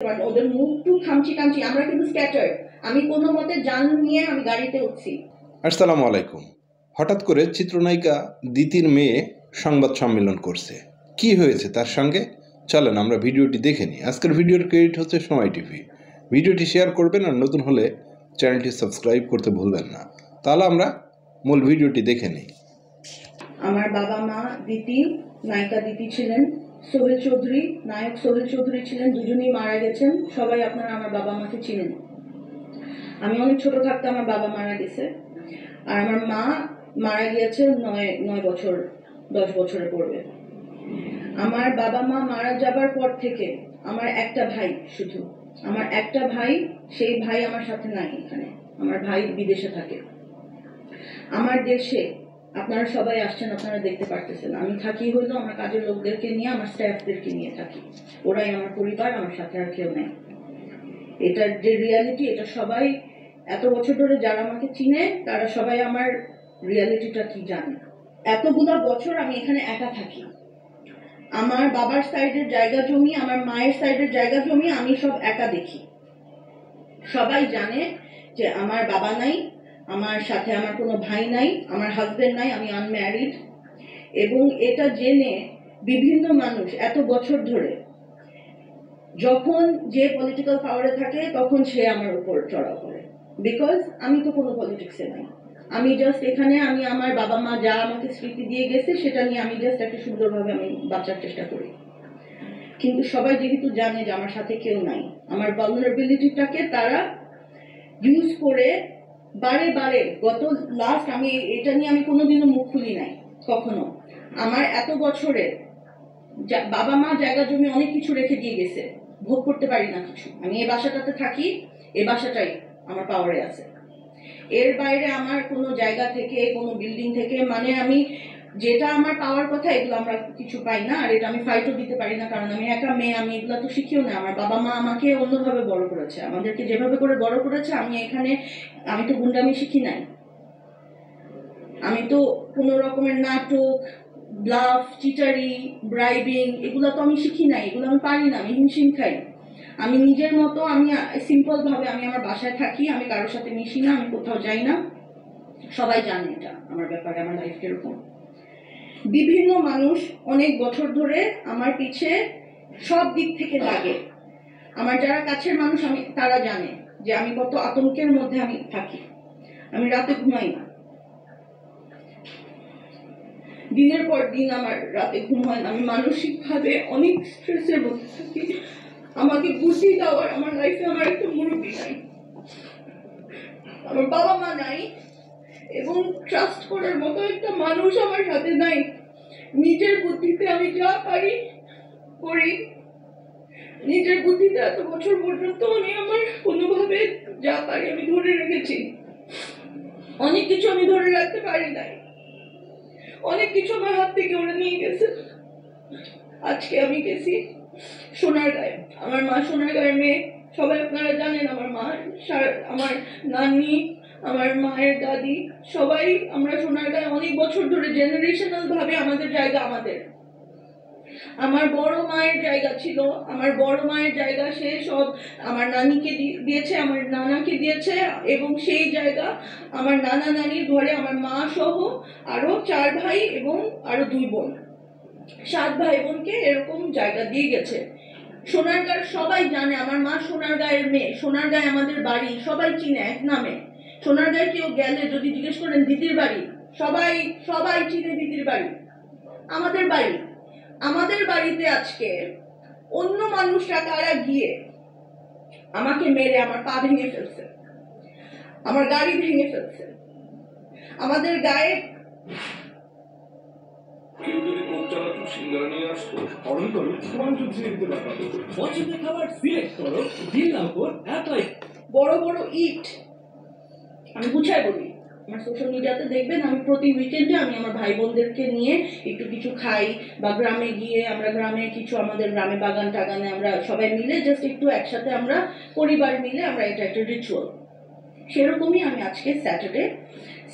ওদের মুখ টু খামচি খামচি, আমরা কিন্তু স্ক্যাটার্ড। আমি কোনো মতে জান নিয়ে আমি গাড়িতে উঠছি। আসসালামু আলাইকুম। হঠাৎ করে চিত্রনায়িকা দিতির মেয়ে সংবাদ সম্মেলন করছে। কি হয়েছে তার সঙ্গে, চলেন আমরা ভিডিওটি দেখে নিই। আজকের ভিডিওর ক্রেডিট হচ্ছে সময় টিভি। ভিডিওটি শেয়ার করবেন আর নতুন হলে চ্যানেলটি সাবস্ক্রাইব করতে ভুলবেন না। তাহলে আমরা মূল ভিডিওটি দেখে নিই। আমার বাবা মা দিতি, নায়িকা দিতি ছিলেন, সোহেল চৌধুরী নায়ক সোহেল চৌধুরী ছিলেন, দুজনেই মারা গেছেন। সবাই আপনারা আমার বাবা মাকে চিনেন। আমি অনেক ছোট থাকতে আমার বাবা মারা গেছে, আর আমার মা মারা গিয়েছে 9 বছর 10 বছরে পড়বে। আমার বাবা মা মারা যাবার পর থেকে আমার একটা ভাই, শুধু আমার একটা ভাই, সেই ভাই আমার সাথে নাই এখানে। আমার ভাই বিদেশে থাকে। আমার দেশে আপনারা সবাই আসছেন, আপনারা দেখতে পারতেছেন। আমি থাকি হইলো আমার কাজের লোকদেরকে নিয়ে, আমার স্টাফদেরকে নিয়ে থাকি। ওরাই আমার পরিবার, আমার সাথে আর কেউ নেই। এটার যে রিয়ালিটি, এটা সবাই এত বছর ধরে যারা আমাকে চিনে তারা সবাই আমার রিয়ালিটিটা কি জানে। এতগুলো বছর আমি এখানে একা থাকি। আমার বাবার সাইডের জায়গা জমি, আমার মায়ের সাইডের জায়গা জমি আমি সব একা দেখি। সবাই জানে যে আমার বাবা নাই, আমার সাথে আমার কোনো ভাই নাই, আমার হাজবেন্ড নাই, আমি আনম্যারিড। এবং এটা জেনে বিভিন্ন মানুষ এত বছর ধরে, যখন যে পলিটিক্যাল পাওয়ারে থাকে তখন সে আমার উপর চড়াও করে। বিকজ আমি তো কোনো পলিটিক্সে নাই। আমি জাস্ট এখানে আমি আমার বাবা মা যা আমাকে স্মৃতি দিয়ে গেছে সেটা নিয়ে আমি জাস্ট একটা সুন্দরভাবে আমি বাঁচার চেষ্টা করি। কিন্তু সবাই যেহেতু জানে যে আমার সাথে কেউ নাই, আমার ভালনারেবিলিটিটাকে তারা ইউজ করে বারে বারে, গত লাস্ট আমি এটা নিয়ে আমি কোনোদিনও মুখ খুলি নাই কখনো। আমার এত বছরে বাবা মা জায়গা জমি অনেক কিছু রেখে দিয়ে গেছে, ভোগ করতে পারি না কিছু। আমি এই বাসাটাতে থাকি, এই বাসাটাই আমার পাওয়ারে আছে। এর বাইরে আমার কোনো জায়গা থেকে, কোনো বিল্ডিং থেকে, মানে আমি যেটা আমার পাওয়ার কথা এগুলো আমরা কিছু পাই না। আর এটা আমি ফাইটও দিতে পারি না, কারণ আমি একা মেয়ে, আমি এগুলো তো শিখিও না। আমার বাবা মা আমাকে অন্যভাবে বড় করেছে, আমাদেরকে যেভাবে করে বড় করেছে। আমি তো গুন্ডামি শিখি নাই, আমি তো কোনো রকমের নাটক, ব্লাফ, চিটারি, ব্রাইবিং এগুলো তো আমি শিখি নাই, এগুলো আমি পারি না। আমি হিমশিম খাই। আমি নিজের মতো, আমি সিম্পল ভাবে আমি আমার বাসায় থাকি, আমি কারোর সাথে মিশি না, আমি কোথাও যাই না। সবাই জানে এটা আমার ব্যাপারে, আমার লাইফ কিরকম। বিভিন্ন মানুষ অনেক বছর ধরে আমার পিছে সব দিক থেকে লাগে। আমার যারা কাছের মানুষ তারা জানে যে আমি কত আতঙ্কের মধ্যে আমি থাকি। আমি রাতে ঘুমাই না, দিনের পর দিন আমার রাতে ঘুম হয় না। আমি মানসিক ভাবে অনেক স্ট্রেসের মধ্যে থাকি। আমাকে বুদ্ধি দেওয়ার আমার লাইফে আমার একটা মুরব্বী নাই, আমার বাবা মা নাই, এবং ট্রাস্ট করার মতো একটা মানুষ আমার সাথে নাই। নিজের বুদ্ধিতে আমি যা পারি করি। নিজের বুদ্ধিতে এত বছর পর্যন্ত আমি আমার কোনোভাবে যা পারি আমি ধরে রেখেছি। অনেক কিছু আমি ধরে রাখতে পারি নাই, অনেক কিছু আমার হাত থেকে ওরা নিয়ে গেছে। আজকে আমি গেছি সোনারগাঁয়ে, আমার মা সোনারগাঁয়ের মেয়ে, সবাই আপনারা জানেন। আমার মা, আমার নানি, আমার মায়ের দাদি, সবাই আমরা সোনারগাঁয়ে অনেক বছর ধরে জেনারেশনাল ভাবে আমাদের জায়গা। আমার বড় মায়ের জায়গা ছিল, আমার বড় মায়ের জায়গা সে সব আমার নানিকে দিয়েছে, আমার নানাকে দিয়েছে, এবং সেই জায়গা আমার নানা নানির ঘরে আমার মা সহ আরো 4 ভাই এবং আরো 2 বোন, 7 ভাই বোনকে এরকম জায়গা দিয়ে গেছে। সোনারগাঁর সবাই জানে আমার মা সোনারগাঁয়ের মেয়ে, সোনারগাঁয়ে আমাদের বাড়ি, সবাই চিনে এক নামে। সোনারগাঁয়ে কেউ গেলে যদি জিজ্ঞেস করেন দিদির বাড়ি, সবাই সবাই চিনে দিদির বাড়ি। আমাদের বাড়িতে আজকে অন্য মানুষরা কারা গিয়ে আমাকে মেরে আমার পা ভেঙে ফেলছে, আমার গাড়ি ভেঙে ফেলছে, আমাদের গায়ে বড় বড় ইট। আমি গুছাই বলি, আমার সোশ্যাল মিডিয়াতে দেখবেন আমি প্রতি উইকেন্ডে আমি আমার ভাই বোনদেরকে নিয়ে একটু কিছু খাই, বা গ্রামে গিয়ে আমরা গ্রামে কিছু, আমাদের গ্রামে বাগান টাগানে আমরা সবাই মিলে জাস্ট একটু একসাথে আমরা পরিবার মিলে আমরা, এটা একটা রিচুয়াল। সেরকমই আমি আজকে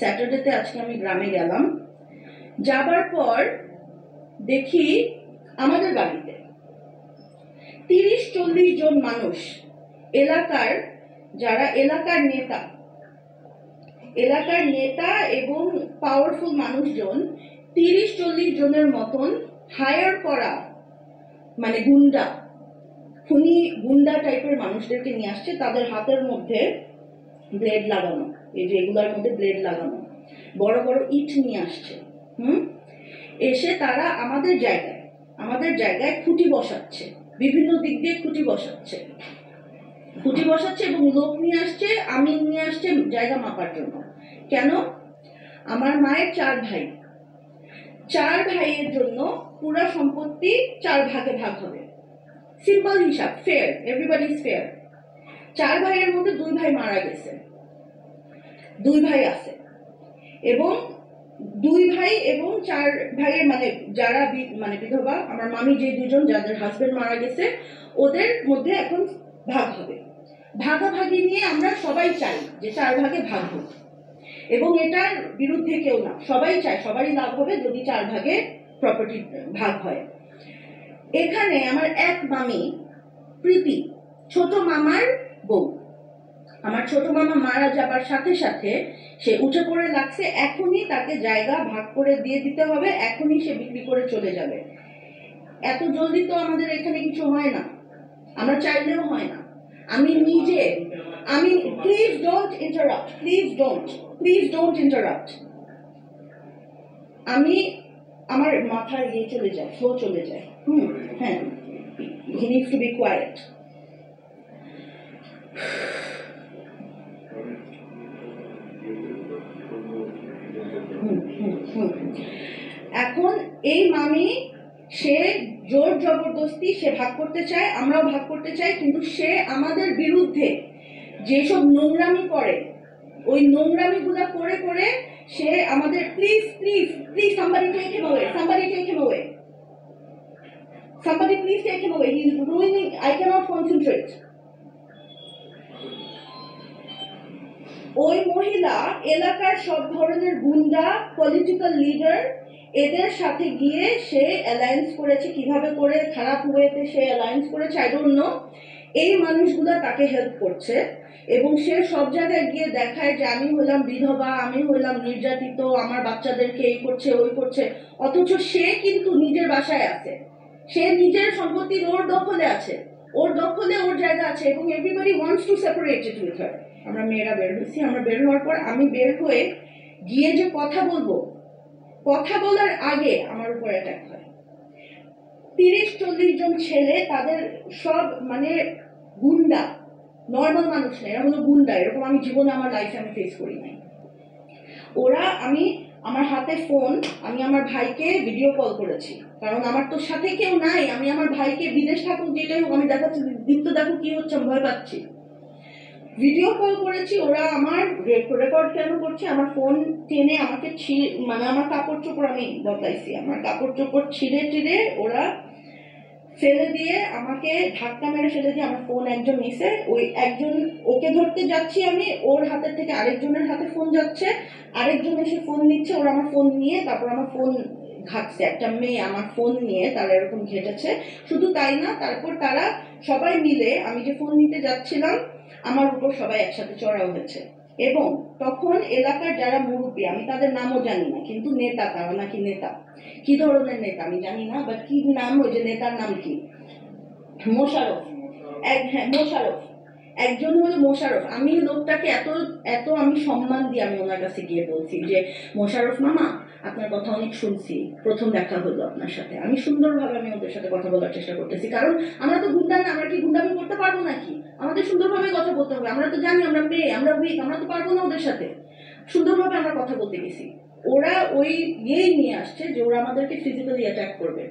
স্যাটারডেতে আজকে আমি গ্রামে গেলাম। যাবার পর দেখি আমাদের বাড়িতে 30-40 জন মানুষ এলাকার যারা এলাকার নেতা এবং পাওয়ারফুল মানুষজন 30-40 জনের মতন হায়ার করা মানে গুন্ডা টাইপের মানুষদেরকে নিয়ে আসছে। তাদের হাতের মধ্যে ব্লেড লাগানো, এই যে এগুলোর মধ্যে ব্লেড লাগানো, বড় বড় ইট নিয়ে আসছে। এসে তারা আমাদের জায়গায় খুঁটি বসাচ্ছে, বিভিন্ন দিক দিয়ে খুঁটি বসাচ্ছে এবং লোক নিয়ে আসছে, আমিন নিয়ে আসছে জায়গা মাপার জন্য। কেন? আমার মায়ের 4 ভাইয়ের জন্য পুরা সম্পত্তি 4 ভাগে ভাগ হবে। সিম্পল হিসাব, ফেয়ার, এভরিবডি ইজ ফেয়ার। 4 ভাইয়ের মধ্যে 2 ভাই মারা গেছে, 2 ভাই আছে, এবং 2 ভাই এবং 4 ভাইয়ের মানে যারা মানে বিধবা, আমার মামি যে 2 জন যাদের হাজবেন্ড মারা গেছে, ওদের মধ্যে এখন ভাগ হবে। ভাগাভাগি নিয়ে আমরা সবাই চাই যে 4 ভাগে ভাগ হোক, এবং এটার বিরুদ্ধে কেউ না, সবাই চায়, সবারই লাভ হবে যদি 4 ভাগে প্রপার্টি ভাগ হয়। এখানে আমার এক মামি প্রীতি, ছোট মামার বউ, আমার ছোট মামা মারা যাবার সাথে সাথে সে উঠে পড়ে লাগছে, এখনই তাকে জায়গা ভাগ করে দিয়ে দিতে হবে, এখনই সে বিক্রি করে চলে যাবে। এত জলদি তো আমাদের এখানে কিছু হয় না, আমরা চাইলেও হয় না। Please don't interrupt. আমার মাথায় চলে যায়, ফ্লো চলে যায়। হ্যাঁ, he needs to be quiet. এখন এই মামি সে জোর জবরদস্তি সে ভাগ করতে চায়, আমরাও ভাগ করতে চাই, কিন্তু সে আমাদের বিরুদ্ধে যেসব নোংরামি করে, ওই নোংরামি গুলা করে করে সে আমাদের please somebody take him away, he is ruining, I cannot concentrate. ওই মহিলা এলাকার সব ধরনের গুন্ডা, পলিটিক্যাল লিডার, এদের সাথে গিয়ে সে অ্যালায়েন্স করেছে, কিভাবে করে খারাপ ওয়েতে সে অ্যালায়েন্স করেছে আই ডোন্ট নো। এই মানুষগুলা তাকে হেল্প করছে, এবং সে সব জায়গায় গিয়ে দেখায় যে আমি হলাম বিধবা, আমি হলাম নির্যাতিত, আমার বাচ্চাদেরকে এই করছে ওই করছে, অথচ সে কিন্তু নিজের বাসায় আছে, সে নিজের সম্পত্তির ওর দখলে আছে, ওর জায়গা আছে, এবং everybody wants to separate it with her. আমরা মেয়েরা বের হয়েছি, আমরা বের হওয়ার পর আমি বের হয়ে গিয়ে যে কথা বলার আগে আমার উপর অ্যাটাক হয়। 30-40 জন ছেলে, তাদের সব মানে গুন্ডা, নর্মাল মানুষ না, এরা হলো গুন্ডা। এরকম আমি জীবনে আমার লাইফে আমি ফেস করি নাই। আমার হাতে ফোন, আমি আমার ভাইকে ভিডিও কল করেছি, কারণ আমার তো সাথে কেউ নাই। আমি আমার ভাইকে বিদেশ থাকুক যেটাই হোক আমি দেখাচ্ছি, দীপ্ত দেখো কি হচ্ছে, আমি ভয় পাচ্ছি। ভিডিও কল করেছি, ওরা আমার রেকর্ড কেন করছে, আমার ফোন টেনে আমাকে মানে আমার কাপড় চোপড় আমি বদলাইছি, আমার কাপড় চোপড় ছিঁড়ে ওরা ফেলে দিয়ে, আমাকে ধাক্কা মেরে ফেলে দিয়ে আমার ফোন একজন নিছে। ওই একজন, ওকে ধরতে যাচ্ছি আমি, ওর হাতের থেকে আরেকজনের হাতে ফোন যাচ্ছে, আরেকজন এসে ফোন নিচ্ছে, ওরা আমার ফোন নিয়ে তারপর আমার ফোন ঘাটছে। একটা মেয়ে আমার ফোন নিয়ে তারা এরকম ঘেটেছে। শুধু তাই না, তারপর তারা সবাই মিলে, আমি যে ফোন নিতে যাচ্ছিলাম আমার উপর সবাই একসাথে চড়াও হয়েছে। এবং তখন এলাকার যারা মুরব্বী, আমি তাদের নামও জানি না, কিন্তু নেতা, তারা নাকি নেতা, কি ধরনের নেতা আমি জানি না, বাট কি নাম, ওই যে নেতার নাম কি, মোশাররফ, হ্যাঁ মোশাররফ, একজন হলো মোশাররফ। আমি লোকটাকে এত আমি সম্মান দিয়ে আমি ওনার কাছে গিয়ে বলছি যে মোশাররফ মামা, আপনার কথা অনেক শুনছি, প্রথম দেখা হলো আপনার সাথে। আমি সুন্দরভাবে আমি ওদের সাথে কথা বলার চেষ্টা করতেছি, কারণ আমরা তো গুন্ডা না, আমরা কি গুন্ডামি করতে পারবো নাকি? আমাদের সুন্দরভাবে কথা বলতে হবে। আমরা তো জানি আমরা মেয়ে, আমরা উইক, আমরা তো পারবো না ওদের সাথে। সুন্দরভাবে আমরা কথা বলতে গেছি, ওরা ওই নিয়ে আসছে যে ওরা আমাদেরকে ফিজিক্যালি অ্যাটাক করবে।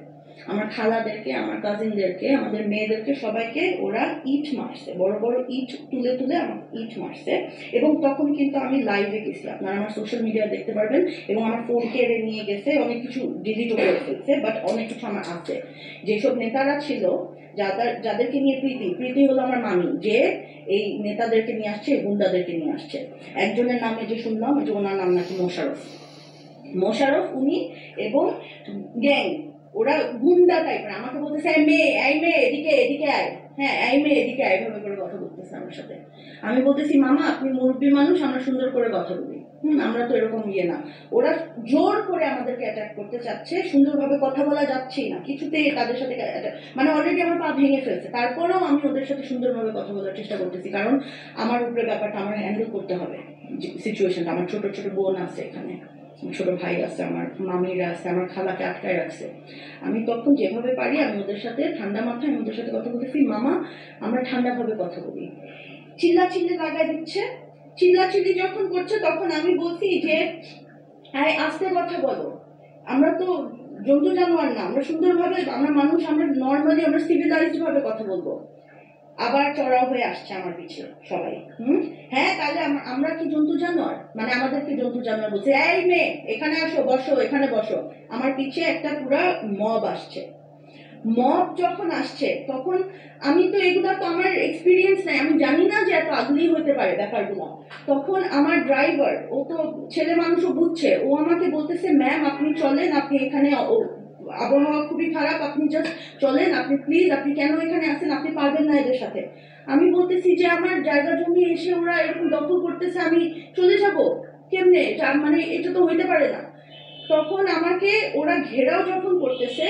আমার খালাদেরকে, আমার কাজিনদেরকে, আমাদের মেয়েদেরকে সবাইকে ওরা ইট মারছে, বড় বড় ইট তুলে আমার ইট মারছে। এবং তখন কিন্তু আমি লাইভে গেছি, আপনারা আমার সোশ্যাল মিডিয়া দেখতে পারবেন, এবং আমার ফোন কেড়ে নিয়ে গেছে, অনেক কিছু ডিলিটও করে ফেলছে, বাট অনেক কিছু আমার আছে। যেসব নেতারা ছিল, যাদেরকে নিয়ে প্রীতি হলো আমার মামি, যে এই নেতাদেরকে নিয়ে আসছে, গুন্ডাদেরকে নিয়ে আসছে। একজনের নামে যে শুনলাম যে ওনার নাম নাকি মোশাররফ, উনি এবং গ্যাং, ওরা গুন্ডা টাইপের, আমাকে বলতেছে এই মেয়ে এদিকে এদিকে আয়, হ্যাঁ এই মেয়ে এদিকে আয়, এভাবে করে কথা বলতেছে আমার সাথে। আমি বলতেছি মামা আপনি মুরব্বী মানুষ, আমরা সুন্দর করে কথা বলি, আমরা তো এরকম ইয়ে না। ওরা জোর করে আমাদেরকে অ্যাটাক করতে চাচ্ছে, সুন্দরভাবে কথা বলা যাচ্ছেই না কিছুতেই তাদের সাথে, মানে অলরেডি আমার পা ভেঙে ফেলছে, তারপরেও আমি ওদের সাথে সুন্দরভাবে কথা বলার চেষ্টা করতেছি, কারণ আমার উপরে ব্যাপারটা আমার হ্যান্ডেল করতে হবে সিচুয়েশনটা। আমার ছোট ছোট বোন আছে এখানে, ছোট ভাই আছে, আমার মামিরা আছে, আমার খালাকে আটকায় রাখছে। আমি তখন যেভাবে পারি আমি ওদের সাথে ঠান্ডা মাথায় আমি ওদের সাথে কথা বলতেছি, মামা আমরা ঠান্ডাভাবে কথা বলি। চিল্লাচিল্লি লাগাই দিচ্ছে, চিল্লাচিল্লি যখন করছে তখন আমি বলছি যে আস্তে কথা বলো, আমরা তো জন্তু জানোয়ার না, আমরা সুন্দরভাবে, আমরা মানুষ, আমরা নর্মালি আমরা সিভিলাইজড ভাবে কথা বলবো। আবার চড়াও হয়ে আসছে আমার পিছে সবাই, হ্যাঁ তাহলে আমরা কি জন্তু জানোয়ার, মানে আমাদেরকে জন্তু জানোয়ার বলছে, এই মেয়ে এখানে আসো, বসো এখানে বসো। আমার পিছে একটা পুরা মব আসছে। মব যখন আসছে তখন আমি তো এগুলা তো আমার এক্সপিরিয়েন্স নাই, আমি জানি না যে এত আগলি হতে পারে ব্যাপারগুলো। তখন আমার ড্রাইভার, ও তো ছেলে মানুষও বুঝছে, ও আমাকে বলতেছে ম্যাম আপনি চলেন, আপনি এখানে আবহাওয়া খুবই খারাপ, আপনি জাস্ট চলেন, আপনি প্লিজ, আপনি কেন এখানে আসেন, আপনি পারবেন না এদের সাথে। আমি বলতেছি যে আমার জায়গা জমি এসে ওরা এরকম দখল করতেছে, আমি চলে যাব কেমনে, মানে এটা তো হইতে পারে না। তখন আমাকে ওরা ঘেরাও যখন করতেছে,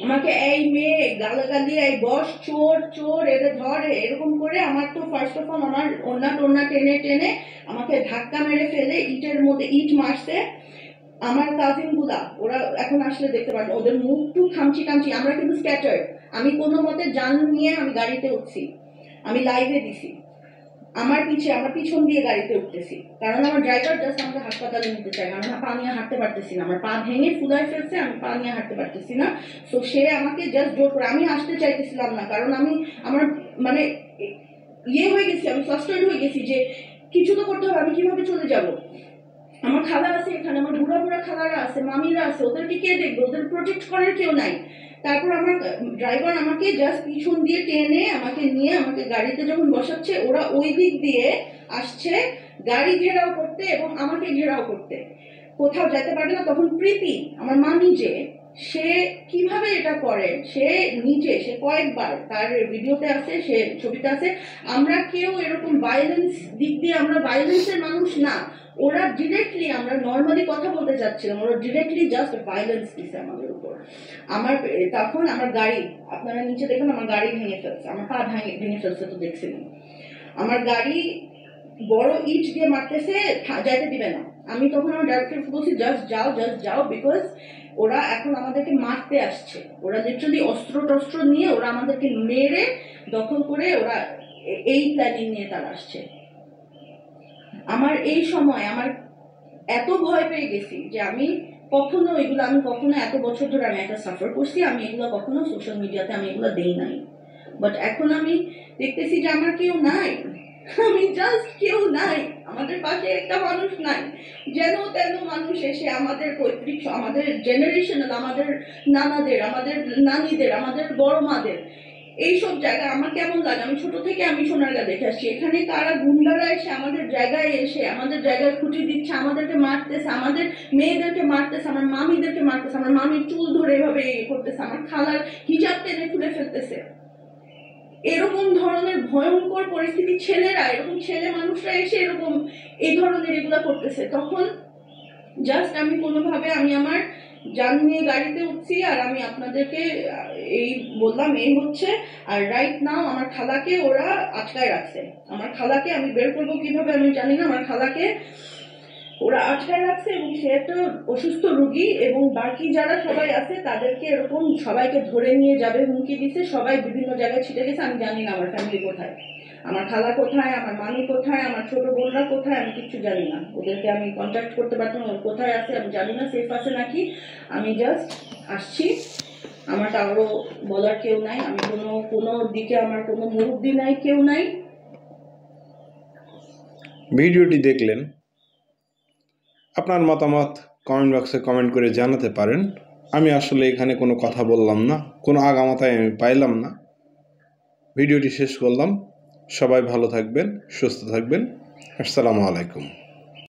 আমাকে এই মেয়ে গালাগালি, এই বস চোর চোর, এটা ধরে এরকম করে, আমার তো ফার্স্ট অফ অল আমার ওড়না টোড়না টেনে টেনে আমাকে ধাক্কা মেরে ফেলে ইটের মধ্যে ইট মারছে। আমার কাজিন গুলা, ওরা এখন আসলে দেখতে পারেন, ওদের মুখ টুক খামচি টামচি, আমরা কিন্তু স্ক্যাটার্ড। আমি কোনো মতে জান নিয়ে আমি গাড়িতে উঠছি, আমি লাইভে দিছি, আমার পিছন দিয়ে গাড়িতে উঠতেছি, কারণ আমার ড্রাইভার জাস্ট আমাকে হাসপাতালে নিতে চায়, কারণ পা নিয়ে হাঁটতে পারতেছি না, আমার পা ভেঙে ফুলায় ফেলছে, আমি পা নিয়ে হাঁটতে পারতেছি না। তো সে আমাকে জাস্ট জোর করে, আমি আসতে চাইতেছিলাম না, কারণ আমার মানে ইয়ে হয়ে গেছি, আমি ফ্রাস্ট্রেটেড হয়ে গেছি যে কিছু তো করতে হবে, আমি কিভাবে চলে যাব। আমার খালা আছে এখানে, আমার বুড়া বুড়া খালারা আছে, মামিরা আছে, ওদেরকে কে দেখবে, ওদের প্রোটেক্ট করার কেউ নাই। তারপর আমার ড্রাইভার আমাকে জাস্ট পিছন দিয়ে টেনে আমাকে নিয়ে আমাকে গাড়িতে যখন বসাচ্ছে, ওরা ওই দিক দিয়ে আসছে গাড়ি ঘেরাও করতে এবং আমাকে ঘেরাও করতে, কোথাও যেতে পারে না। তখন প্রীতি আমার মা নিজে, সে কিভাবে এটা করে, সে নিজে, সে কয়েকবার, তার ভিডিওতে আছে, সে ছবিতে আছে, আমরা কেউ এরকম ভায়োলেন্স দিক দিয়ে, আমরা ভায়োলেন্সের মানুষ না। ওরা ডিরেক্টলি, আমরা নর্মালি কথা বলতে চাচ্ছিলাম, ওরা ডিরেক্টলি জাস্ট ভায়োলেন্স দিছে আমাদের উপর। আমার তখন আমার গাড়ি, আপনারা নিচে দেখুন, আমার গাড়ি ভেঙে ফেলছে, আমার পা ভেঙে ফেলছে, তো দেখছিলেন আমার গাড়ি বড় ইট দিয়ে মারতেছে, যাইতে দিবে না। আমি তখন আমার ড্রাইভারকে বলছি জাস্ট যাও, বিকজ ওরা এখন আমাদেরকে মারতে আসছে, ওরা লিটারালি অস্ত্র টস্ত্র নিয়ে ওরা আমাদেরকে মেরে দখল করে, ওরা এই প্ল্যানিং নিয়ে তারা আসছে। আমার এই সময় আমার এত ভয় পেয়ে গেছি যে আমি কখনো এত বছর ধরে আমি একটা সাফার করছি, আমি এগুলো কখনো সোশ্যাল মিডিয়াতে আমি এগুলো দেই নাই। বাট এখন আমি দেখতেছি যে আমার কেউ নাই, আমি জাস্ট কেউ নাই, আমাদের পাশে একটা মানুষ নাই, যেন তেন মানুষ এসে আমাদের পৈতৃক, আমাদের জেনারেশনাল, আমাদের নানাদের, আমাদের নানিদের, আমাদের বড় মাদের, এইসব জায়গায় আমার কেমন লাগে। আমি ছোট থেকে আমি সোনারগাঁ দেখে আসছি, এখানে তারা গুন্ডারা এসে আমাদের জায়গায় এসে আমাদের জায়গায় খুঁটি দিচ্ছে, আমাদেরকে মারতেছে, আমাদের মেয়েদেরকে মারতেছে, আমার মামিদেরকে মারতেছে, আমার মামির চুল ধরে এভাবে করতেছে, আমার খালার হিজাব টেনে খুলে ফেলতেছে। এরকম ধরনের ভয়ঙ্কর পরিস্থিতি, ছেলেরা, এরকম ছেলে মানুষরা এসে এরকম এই ধরনের এগুলা করতেছে। তখন জাস্ট আমি কোনোভাবে আমি আমার যান নিয়ে গাড়িতে উঠছি, আর আমি আপনাদেরকে এই বললাম এই হচ্ছে। আর রাইট নাও আমার খালাকে ওরা আটকায় রাখছে, আমার খালাকে আমি বের করবো কিভাবে আমি জানি না, আমার খালাকে ওরা আটকায় রাখছে, এবং সে একটা অসুস্থ রোগী, এবং বাকি যারা সবাই আছে তাদেরকে এরকম সবাইকে ধরে নিয়ে যাবে হুমকি দিচ্ছে, সবাই বিভিন্ন জায়গায় ছিটে গেছে। আমি জানি না আমার ফ্যামিলি কোথায়, আমার খালা কোথায়, আমার মামি কোথায়, আমার ছোট বোনরা কোথায়, আমি কিছু জানি না। ওদেরকে আমি কন্ট্যাক্ট করতে পারতাম, কোথায় আছে আমি জানি না, সেফ আছে নাকি। আমি জাস্ট আসছি, আমার কারো বলার কেউ নাই, আমি কোনো দিকে আমার কোনো মুরব্বি নাই, কেউ নাই। ভিডিওটি দেখলেন, আপনার মতামত কমেন্ট বক্সে কমেন্ট করে জানাতে পারেন। আমি আসলে এখানে কোনো কথা বললাম না, কোনো আগামাথায় আমি পাইলাম না। ভিডিওটি শেষ করলাম। সবাই ভালো থাকবেন, সুস্থ থাকবেন। আসসালামু আলাইকুম।